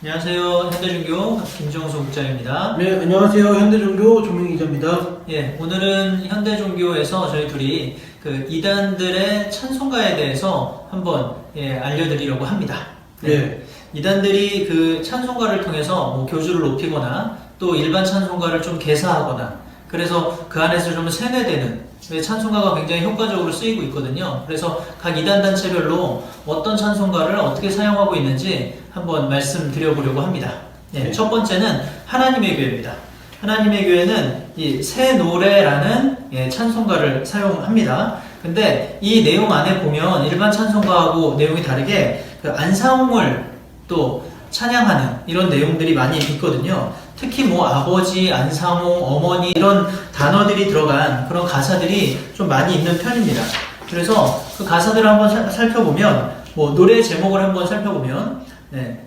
안녕하세요. 현대중교 김정수 국장입니다. 네, 안녕하세요. 현대종교 조명 기자입니다. 예, 오늘은 현대종교에서 저희 둘이 그 이단들의 찬송가에 대해서 한번 알려드리려고 합니다. 네. 이단들이 그 찬송가를 통해서 뭐 교주를 높이거나 또 일반 찬송가를 좀 개사하거나 그래서 그 안에서 좀 세뇌되는 찬송가가 굉장히 효과적으로 쓰이고 있거든요. 그래서 각 이단 단체별로 어떤 찬송가를 어떻게 사용하고 있는지 한번 말씀드려보려고 합니다. 네. 첫 번째는 하나님의 교회입니다. 하나님의 교회는 이 새 노래라는 찬송가를 사용합니다. 근데 이 내용 안에 보면 일반 찬송가하고 내용이 다르게 그 안상홍을 또 찬양하는 이런 내용들이 많이 있거든요. 특히 뭐 아버지, 안상홍, 어머니 이런 단어들이 들어간 그런 가사들이 좀 많이 있는 편입니다. 그래서 그 가사들을 한번 살펴보면 뭐 노래 제목을 한번 살펴보면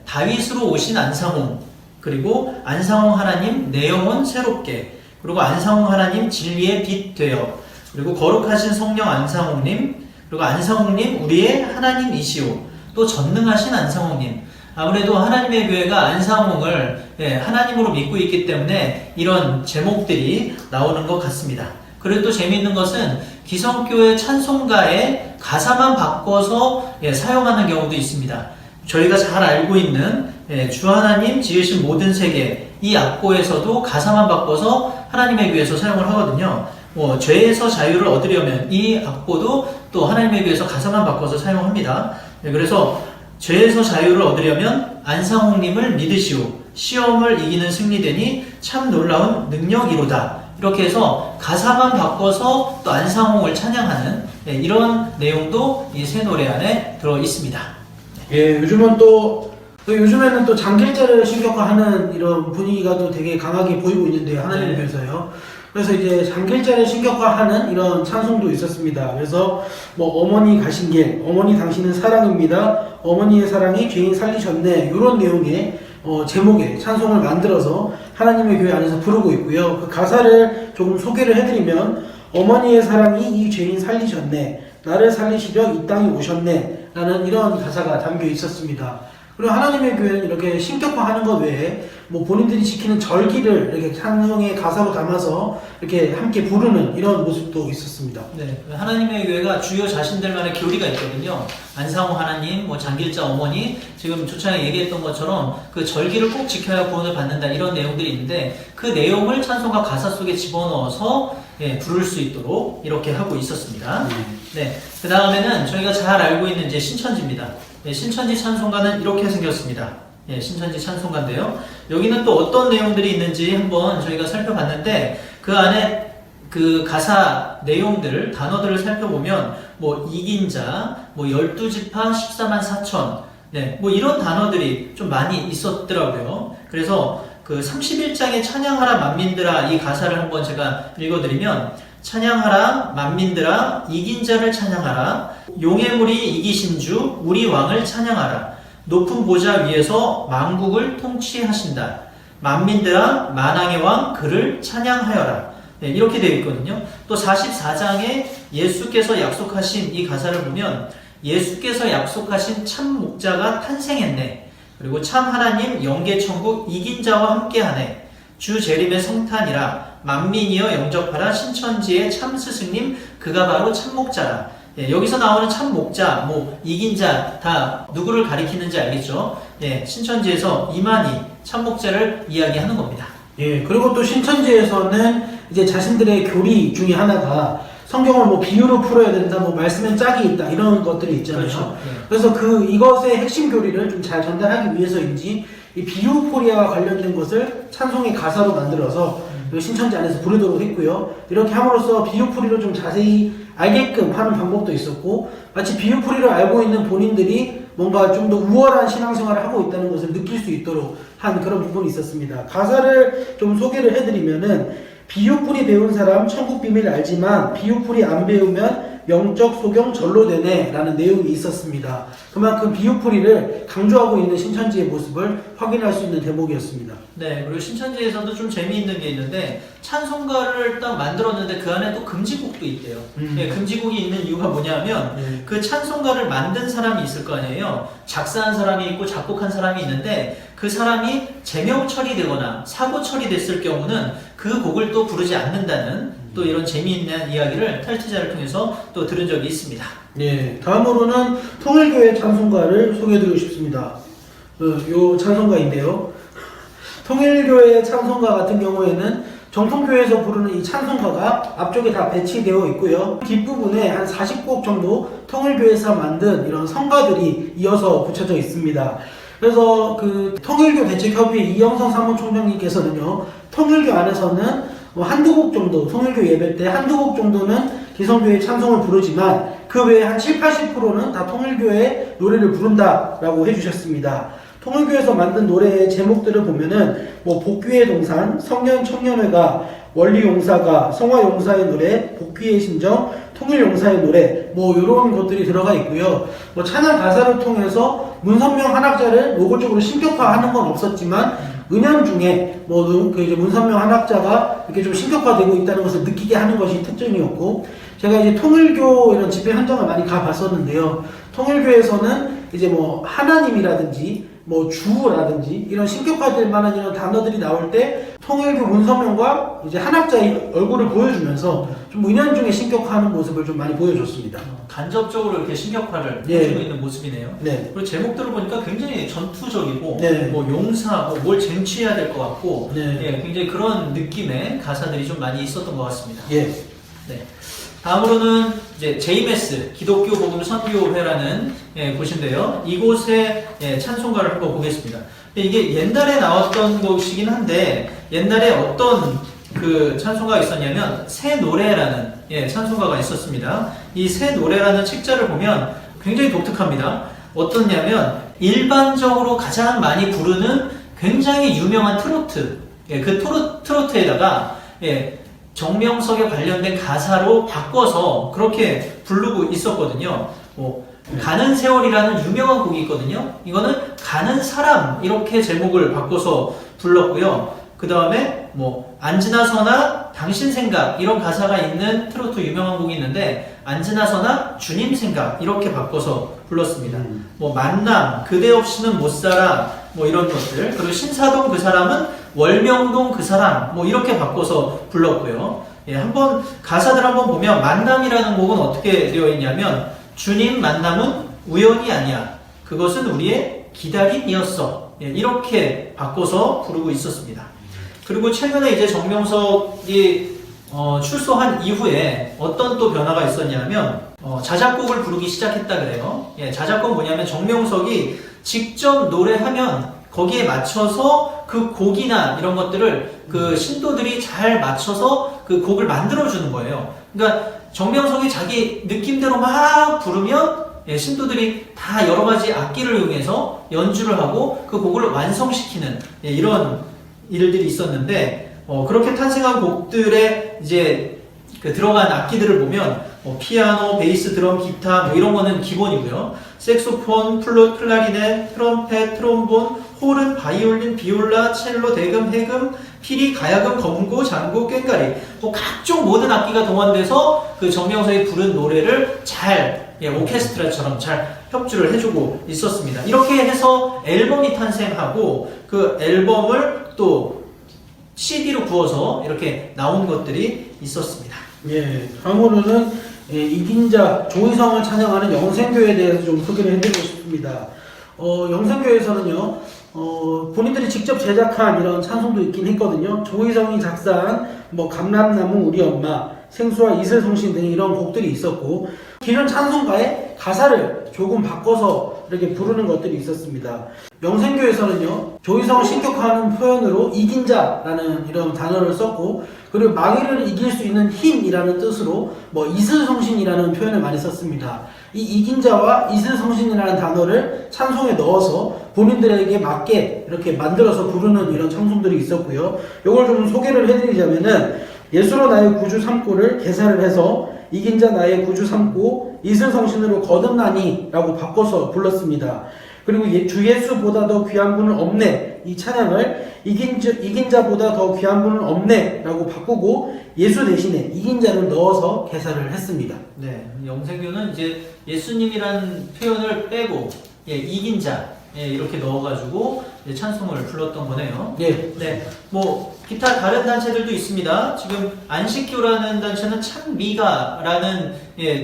다윗으로 오신 안상홍, 그리고 안상홍 하나님 내 영혼 새롭게, 그리고 안상홍 하나님 진리의 빛 되어, 그리고 거룩하신 성령 안상홍님, 그리고 안상홍님 우리의 하나님이시오, 또 전능하신 안상홍님. 아무래도 하나님의 교회가 안상홍을 하나님으로 믿고 있기 때문에 이런 제목들이 나오는 것 같습니다. 그리고 또 재미있는 것은 기성교회 찬송가의 가사만 바꿔서 사용하는 경우도 있습니다. 저희가 잘 알고 있는 주 하나님 지으신 모든 세계 이 악보에서도 가사만 바꿔서 하나님의 교회에서 사용을 하거든요. 죄에서 자유를 얻으려면 이 악보도 또 하나님의 교회에서 가사만 바꿔서 사용합니다. 그래서 죄에서 자유를 얻으려면 안상홍님을 믿으시오, 시험을 이기는 승리되니 참 놀라운 능력이로다. 이렇게 해서 가사만 바꿔서 또 안상홍을 찬양하는 이런 내용도 이 새 노래 안에 들어 있습니다. 예, 요즘에는 또 장길자를 신격화하는 이런 분위기가 또 되게 강하게 보이고 있는데요. 하나님 교회에서요. 그래서 이제 장길자를 신격화하는 이런 찬송도 있었습니다. 그래서 뭐 어머니 가신 길, 어머니 당신은 사랑입니다, 어머니의 사랑이 죄인 살리셨네, 이런 내용의 제목의 찬송을 만들어서 하나님의 교회 안에서 부르고 있고요. 그 가사를 조금 소개를 해드리면, 어머니의 사랑이 이 죄인 살리셨네, 나를 살리시려 이 땅에 오셨네 라는 이런 가사가 담겨 있었습니다. 그리고 하나님의 교회는 이렇게 신격화하는 것 외에 뭐 본인들이 지키는 절기를 이렇게 찬송의 가사로 담아서 이렇게 함께 부르는 이런 모습도 있었습니다. 네, 하나님의 교회가 주요 자신들만의 교리가 있거든요. 안상홍 하나님, 뭐 장길자 어머니, 지금 조창이 얘기했던 것처럼 그 절기를 꼭 지켜야 구원을 받는다 이런 내용들이 있는데 그 내용을 찬송가 가사 속에 집어넣어서 부를 수 있도록 이렇게 하고 있었습니다. 네, 그 다음에는 저희가 잘 알고 있는 이제 신천지입니다. 신천지 찬송가는 이렇게 생겼습니다. 신천지 찬송가인데요. 여기는 또 어떤 내용들이 있는지 한번 저희가 살펴봤는데 그 안에 그 가사 내용들, 단어들을 살펴보면 뭐 이긴 자, 뭐 12지파 14만 4천, 뭐 이런 단어들이 좀 많이 있었더라고요. 그래서 그 31장의 찬양하라 만민들아 이 가사를 한번 제가 읽어드리면, 찬양하라 만민들아 이긴 자를 찬양하라, 용의 물이 이기신 주 우리 왕을 찬양하라, 높은 보좌 위에서 만국을 통치하신다, 만민들아 만왕의 왕 그를 찬양하여라. 이렇게 되어 있거든요. 또 44장에 예수께서 약속하신 이 가사를 보면, 예수께서 약속하신 참 목자가 탄생했네, 그리고 참 하나님 영계천국 이긴 자와 함께하네, 주 재림의 성탄이라 만민이여 영접하라, 신천지의 참 스승님 그가 바로 참 목자라. 여기서 나오는 참 목자, 뭐 이긴 자 다 누구를 가리키는지 알겠죠? 신천지에서 이만희 참 목자를 이야기하는 겁니다. 그리고 또 신천지에서는 이제 자신들의 교리 중에 하나가 성경을 뭐 비유로 풀어야 된다, 뭐 말씀엔 짝이 있다, 이런 것들이 있잖아요. 그렇죠. 그래서 이것의 핵심 교리를 좀 잘 전달하기 위해서인지 이 비유포리아와 관련된 것을 찬송의 가사로 만들어서 신천지 안에서 부르도록 했고요. 이렇게 함으로써 비유포리를 좀 자세히 알게끔 하는 방법도 있었고, 마치 비유포리를 알고 있는 본인들이 뭔가 좀 더 우월한 신앙생활을 하고 있다는 것을 느낄 수 있도록 한 그런 부분이 있었습니다. 가사를 좀 소개를 해드리면은, 비유풀이 배운 사람 천국 비밀 알지만 비유풀이 안 배우면 영적 소경 절로 되네 라는 내용이 있었습니다. 그만큼 비유풀이를 강조하고 있는 신천지의 모습을 확인할 수 있는 대목이었습니다. 네, 그리고 신천지에서도 좀 재미있는 게 있는데, 찬송가를 딱 만들었는데 그 안에 또 금지곡도 있대요. 금지곡이 있는 이유가 뭐냐면 그 찬송가를 만든 사람이 있을 거 아니에요. 작사한 사람이 있고 작곡한 사람이 있는데 그 사람이 제명 처리되거나 사고 처리됐을 경우는 그 곡을 또 부르지 않는다는 또 이런 재미있는 이야기를 탈취자를 통해서 또 들은 적이 있습니다. 예, 다음으로는 통일교회 찬송가를 소개해드리고 싶습니다. 요 찬송가인데요. 통일교회 찬송가 같은 경우에는 정통교회에서 부르는 이 찬송가가 앞쪽에 다 배치되어 있고요. 뒷부분에 한 40곡 정도 통일교회에서 만든 이런 성가들이 이어서 붙여져 있습니다. 그래서 그 통일교 대책협의회 이영성 사무총장님께서는요, 통일교 안에서는 한두 곡 정도, 통일교 예배 때 한두 곡 정도는 기성교회 찬송을 부르지만 그 외에 한 70~80%는 다 통일교회 노래를 부른다라고 해주셨습니다. 통일교에서 만든 노래의 제목들을 보면은 복귀의 동산, 성년 청년회가, 원리용사가, 성화용사의 노래, 복귀의 심정, 통일용사의 노래 이런 것들이 들어가 있고요. 찬양 가사를 통해서 문선명 한학자를 노골적으로 신격화하는 건 없었지만 은연중에 이제 문선명 한학자가 이렇게 좀 신격화되고 있다는 것을 느끼게 하는 것이 특징이었고, 제가 이제 통일교 이런 집회 현장을 많이 가봤었는데요. 통일교에서는 이제 하나님이라든지 주라든지 이런 신격화될 만한 이런 단어들이 나올 때 통일교 문선명과 이제 한학자의 얼굴을 보여주면서 좀 은연중에 신격화하는 모습을 좀 많이 보여줬습니다. 간접적으로 이렇게 신격화를 예. 해주고 있는 모습이네요. 네. 그리고 제목들을 보니까 굉장히 전투적이고 네. 용사, 뭘 쟁취해야 될 것 같고 네. 예, 굉장히 그런 느낌의 가사들이 좀 많이 있었던 것 같습니다. 예. 네. 다음으로는 이제 JMS 기독교 복음 선교회라는 곳인데요. 이곳의 찬송가를 한번 보겠습니다. 이게 옛날에 나왔던 것이긴 한데 옛날에 어떤 그 찬송가가 있었냐면 새 노래라는 찬송가가 있었습니다. 이 새 노래라는 책자를 보면 굉장히 독특합니다. 어떻냐면 일반적으로 가장 많이 부르는 굉장히 유명한 트로트, 그 트로트에다가 정명석에 관련된 가사로 바꿔서 그렇게 부르고 있었거든요. 가는 세월이라는 유명한 곡이 있거든요. 이거는 가는 사람 이렇게 제목을 바꿔서 불렀고요. 그 다음에 안 지나서나 당신 생각 이런 가사가 있는 트로트 유명한 곡이 있는데 안 지나서나 주님 생각 이렇게 바꿔서 불렀습니다. 만남 그대 없이는 못 살아 이런 것들, 그리고 신사동 그 사람은 월명동 그 사람 이렇게 바꿔서 불렀고요. 한번 가사들 한번 보면 만남이라는 곡은 어떻게 되어 있냐면 주님 만남은 우연이 아니야, 그것은 우리의 기다림이었어, 이렇게 바꿔서 부르고 있었습니다. 그리고 최근에 이제 정명석이 출소한 이후에 어떤 또 변화가 있었냐면 자작곡을 부르기 시작했다 그래요. 자작곡은 뭐냐면 정명석이 직접 노래하면 거기에 맞춰서 그 곡이나 이런 것들을 그 신도들이 잘 맞춰서 그 곡을 만들어주는 거예요. 그러니까 정명석이 자기 느낌대로 막 부르면 신도들이 다 여러 가지 악기를 이용해서 연주를 하고 그 곡을 완성시키는 이런 일들이 있었는데 그렇게 탄생한 곡들에 이제 그 들어간 악기들을 보면 피아노, 베이스, 드럼, 기타 이런 거는 기본이고요. 색소폰, 플룻, 클라리넷, 트럼펫, 트롬본, 호른, 바이올린, 비올라, 첼로, 대금, 해금, 피리, 가야금, 검고, 장구, 꽹과리 각종 모든 악기가 동원돼서 그 정명석이 부른 노래를 잘 오케스트라처럼 잘 협주를 해주고 있었습니다. 이렇게 해서 앨범이 탄생하고 그 앨범을 또 CD로 구워서 이렇게 나온 것들이 있었습니다. 다음으로는 이긴 자 조희성을 찬양하는 영생교회에 대해서 좀 소개를 해드리고 싶습니다. 영생교회에서는요, 본인들이 직접 제작한 이런 찬송도 있긴 했거든요. 조희성이 작사한 감람나무 우리 엄마, 생수와 이슬성신 등 이런 곡들이 있었고, 기존 찬송가의 가사를 조금 바꿔서 이렇게 부르는 것들이 있었습니다. 영생교에서는요, 조희성을 신격화하는 표현으로 이긴 자라는 이런 단어를 썼고, 그리고 마귀를 이길 수 있는 힘이라는 뜻으로 이슬성신이라는 표현을 많이 썼습니다. 이 이긴 자와 이슬성신이라는 단어를 찬송에 넣어서 본인들에게 맞게 이렇게 만들어서 부르는 이런 찬송들이 있었고요. 이걸 좀 소개를 해드리자면은 예수로 나의 구주 삼고를 개사를 해서 이긴 자 나의 구주 삼고 이슬성신으로 거듭나니 라고 바꿔서 불렀습니다. 그리고 주 예수보다 더 귀한 분은 없네, 이 찬양을 이긴 자보다 더 귀한 분은 없네 라고 바꾸고 예수 대신에 이긴 자를 넣어서 개사를 했습니다. 영생교는 이제 예수님이라는 표현을 빼고 이긴 자 이렇게 넣어가지고 찬송을 불렀던 거네요. 예. 네, 뭐 기타 다른 단체들도 있습니다. 지금 안식교라는 단체는 찬미가라는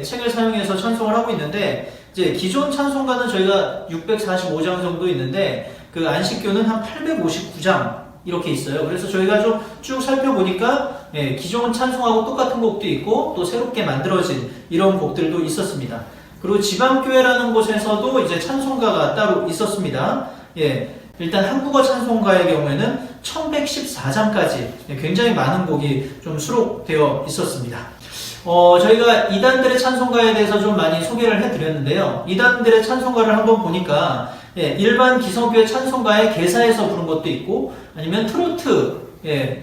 책을 사용해서 찬송을 하고 있는데 이제 기존 찬송가는 저희가 645장 정도 있는데 그 안식교는 한 859장 이렇게 있어요. 그래서 저희가 좀 쭉 살펴보니까 기존 찬송하고 똑같은 곡도 있고 또 새롭게 만들어진 이런 곡들도 있었습니다. 그리고 지방교회라는 곳에서도 이제 찬송가가 따로 있었습니다. 일단 한국어 찬송가의 경우에는 1114장까지 굉장히 많은 곡이 좀 수록되어 있었습니다. 저희가 이단들의 찬송가에 대해서 좀 많이 소개를 해드렸는데요. 이단들의 찬송가를 한번 보니까 일반 기성교회 찬송가의 개사에서 부른 것도 있고 아니면 트로트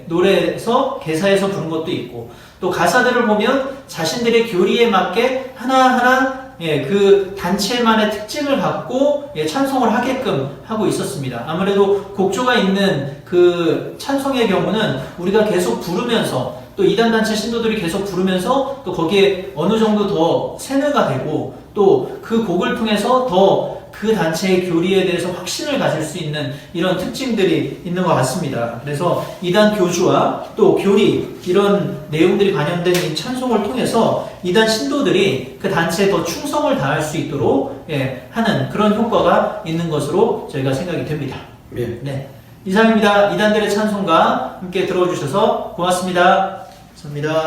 노래에서 개사해서 부른 것도 있고 또 가사들을 보면 자신들의 교리에 맞게 하나하나 그 단체만의 특징을 갖고 찬송을 하게끔 하고 있었습니다. 아무래도 곡조가 있는 그 찬송의 경우는 우리가 계속 부르면서 또 이단단체 신도들이 계속 부르면서 또 거기에 어느 정도 더 세뇌가 되고 또 그 곡을 통해서 더 그 단체의 교리에 대해서 확신을 가질 수 있는 이런 특징들이 있는 것 같습니다. 그래서 이단 교주와 또 교리 이런 내용들이 반영된 이 찬송을 통해서 이단 신도들이 그 단체에 더 충성을 다할 수 있도록 하는 그런 효과가 있는 것으로 저희가 생각이 됩니다. 네, 이상입니다. 이단들의 찬송가 함께 들어주셔서 고맙습니다. 감사합니다.